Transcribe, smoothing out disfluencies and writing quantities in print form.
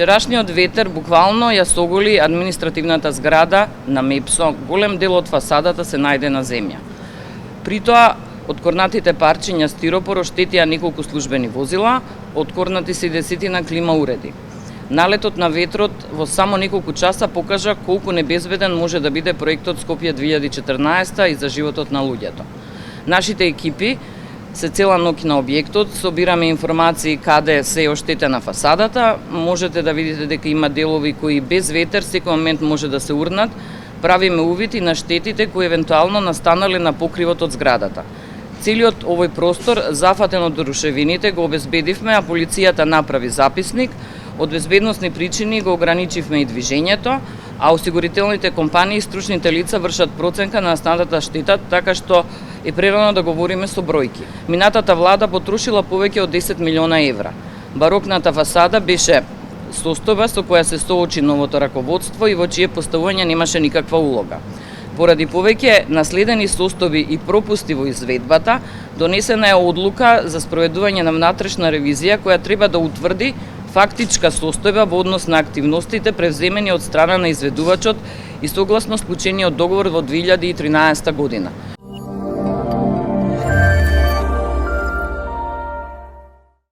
Вчерашниот ветер буквално ја соголи административната зграда на МЕПСО. Голем дел од фасадата се најде на земја. При тоа, откорнатите парчиња стиропор оштетија неколку службени возила, откорнати се и десетина клима уреди. Налетот на ветрот во само неколку часа покажа колку небезбеден може да биде проектот Скопје 2014 и за животот на луѓето. Нашите екипи се цела ноќ на објектот, собираме информации каде се е оштетена фасадата, можете да видите дека има делови кои без ветер секој момент може да се урнат, правиме увид и на штетите кои евентуално настанале на покривот од зградата. Целиот овој простор, зафатен од рушевините, го обезбедивме, а полицијата направи записник. Од безбедносни причини го ограничивме и движењето, а осигурителните компании и стручните лица вршат проценка на настаната штета, така што е прерано да говориме со бројки. Минатата влада потрошила повеќе од 10 милиона евра. Барокната фасада беше состојба со која се соочи новото раководство и во чие поставување немаше никаква улога. Поради повеќе наследени состојби и пропусти во изведбата, донесена е одлука за спроведување на внатрешна ревизија која треба да утврди фактичка состојба во однос на активностите превземени од страна на изведувачот и согласно склучениот договор во 2013 година.